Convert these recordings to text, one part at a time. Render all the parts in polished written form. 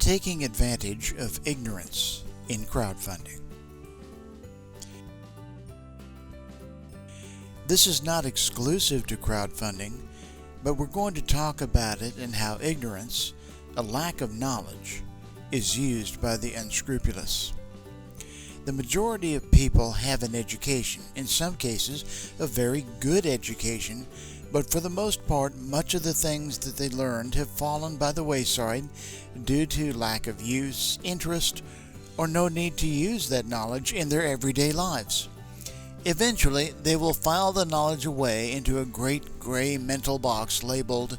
Taking advantage of ignorance in crowdfunding. This is not exclusive to crowdfunding, but we're going to talk about it and how ignorance, a lack of knowledge, is used by the unscrupulous. The majority of people have an education, in some cases a very good education, but for the most part much of the things that they learned have fallen by the wayside due to lack of use, interest, or no need to use that knowledge in their everyday lives. Eventually, they will file the knowledge away into a great gray mental box labeled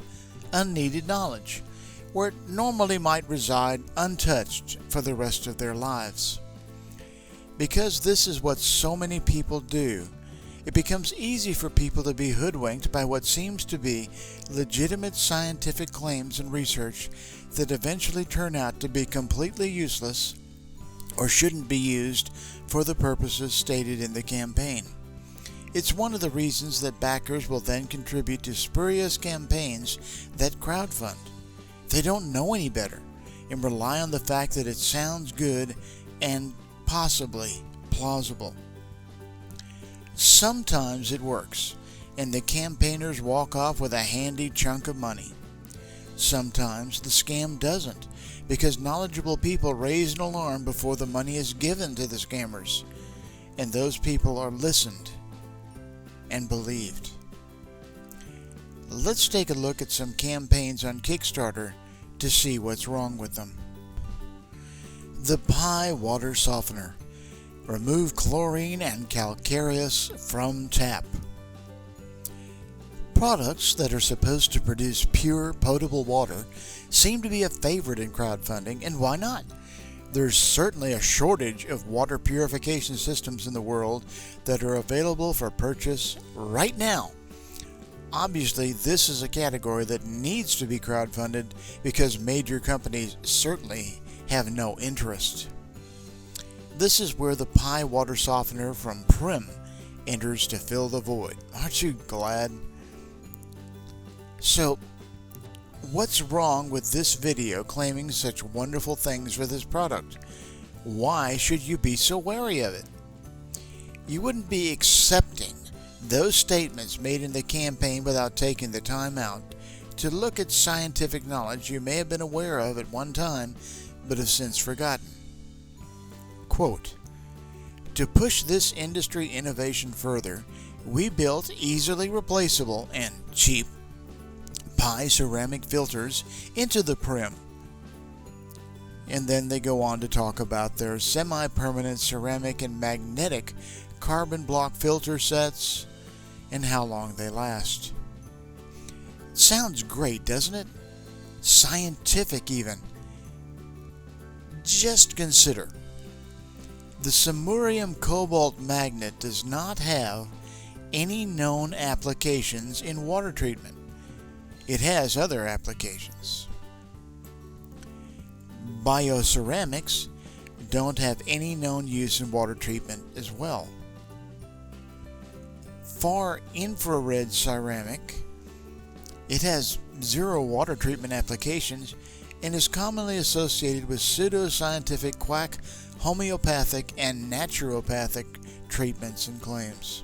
unneeded knowledge, where it normally might reside untouched for the rest of their lives. Because this is what so many people do, it becomes easy for people to be hoodwinked by what seems to be legitimate scientific claims and research that eventually turn out to be completely useless or shouldn't be used for the purposes stated in the campaign. It's one of the reasons that backers will then contribute to spurious campaigns that crowdfund. They don't know any better and rely on the fact that it sounds good and possibly plausible. Sometimes it works, and the campaigners walk off with a handy chunk of money. Sometimes the scam doesn't, because knowledgeable people raise an alarm before the money is given to the scammers, and those people are listened and believed. Let's take a look at some campaigns on Kickstarter to see what's wrong with them. The Pie Water Softener. Remove chlorine and calcareous from tap. Products that are supposed to produce pure, potable water seem to be a favorite in crowdfunding, and why not? There's certainly a shortage of water purification systems in the world that are available for purchase right now. Obviously, this is a category that needs to be crowdfunded because major companies certainly have no interest. This is where the Pie Water Softener from Prim enters to fill the void. Aren't you glad? So, what's wrong with this video claiming such wonderful things for this product? Why should you be so wary of it? You wouldn't be accepting those statements made in the campaign without taking the time out to look at scientific knowledge you may have been aware of at one time but have since forgotten. Quote, "To push this industry innovation further, we built easily replaceable and cheap pie ceramic filters into the Prim." And then they go on to talk about their semi-permanent ceramic and magnetic carbon block filter sets and how long they last. Sounds great, doesn't it? Scientific even. Just consider. The samurium cobalt magnet does not have any known applications in water treatment. It has other applications. Bioceramics don't have any known use in water treatment as well. Far infrared ceramic, it has zero water treatment applications and is commonly associated with pseudoscientific quack, homeopathic, and naturopathic treatments and claims.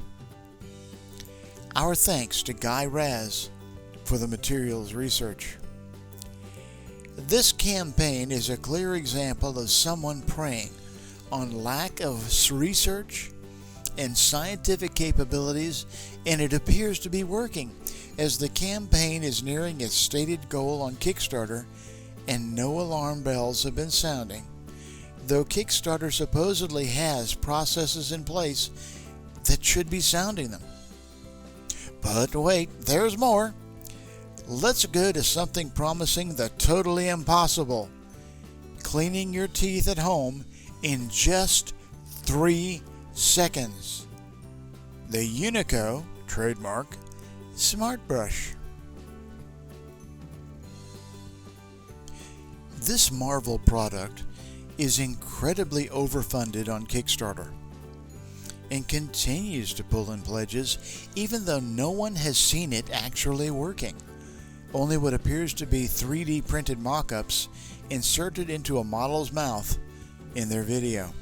Our thanks to Guy Raz for the materials research. This campaign is a clear example of someone preying on lack of research and scientific capabilities, and it appears to be working as the campaign is nearing its stated goal on Kickstarter and no alarm bells have been sounding, though Kickstarter supposedly has processes in place that should be sounding them. But wait, there's more. Let's go to something promising the totally impossible. Cleaning your teeth at home in just 3 seconds. The Unico, trademark, Smart Brush. This Marvel product is incredibly overfunded on Kickstarter and continues to pull in pledges even though no one has seen it actually working. only what appears to be 3D printed mock-ups inserted into a model's mouth in their video.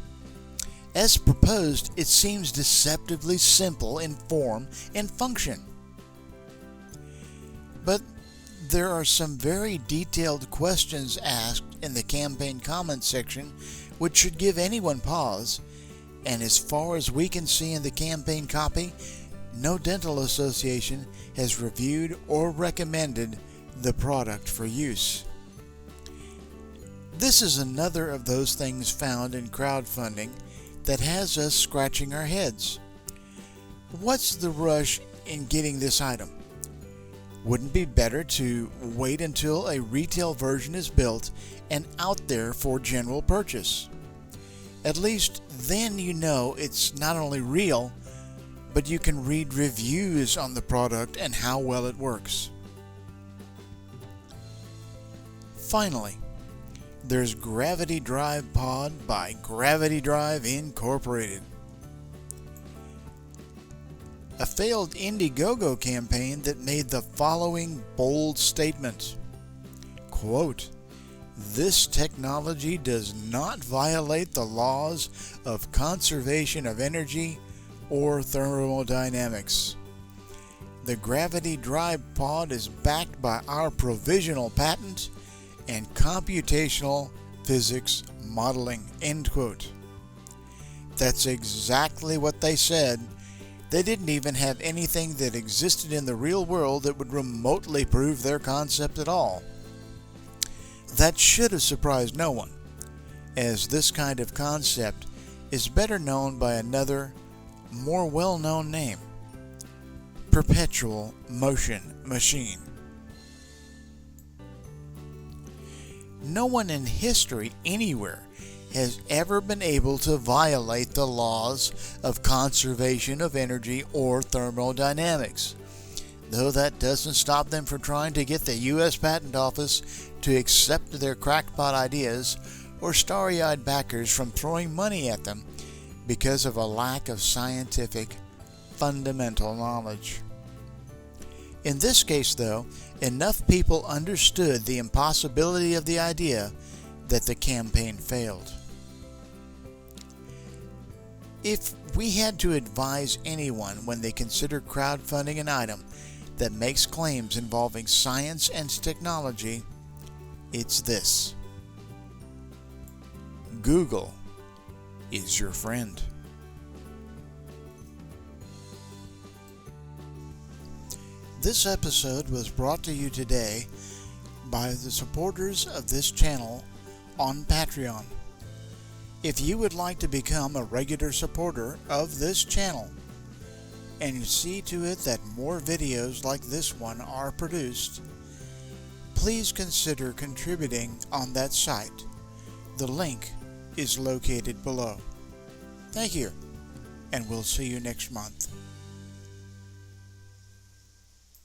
As proposed, it seems deceptively simple in form and function. But there are some very detailed questions asked in the campaign comments section which should give anyone pause, and as far as we can see in the campaign copy, no dental association has reviewed or recommended the product for use. This is another of those things found in crowdfunding that has us scratching our heads. What's the rush in getting this item? Wouldn't it be better to wait until a retail version is built and out there for general purchase? At least then you know it's not only real, but you can read reviews on the product and how well it works. Finally, there's Gravity Drive Pod by Gravity Drive Incorporated. A failed Indiegogo campaign that made the following bold statement, quote, "This technology does not violate the laws of conservation of energy or thermodynamics. The Gravity Drive Pod is backed by our provisional patent and computational physics modeling," end quote. That's exactly what they said. They didn't even have anything that existed in the real world that would remotely prove their concept at all. That should have surprised no one, as this kind of concept is better known by another, more well-known name, Perpetual Motion Machine. No one in history anywhere has ever been able to violate the laws of conservation of energy or thermodynamics, though that doesn't stop them from trying to get the U.S. Patent Office to accept their crackpot ideas or starry-eyed backers from throwing money at them because of a lack of scientific fundamental knowledge. In this case, though, enough people understood the impossibility of the idea that the campaign failed. If we had to advise anyone when they consider crowdfunding an item that makes claims involving science and technology, it's this: Google is your friend. This episode was brought to you today by the supporters of this channel on Patreon. If you would like to become a regular supporter of this channel and see to it that more videos like this one are produced, please consider contributing on that site. The link is located below. Thank you, and we'll see you next month.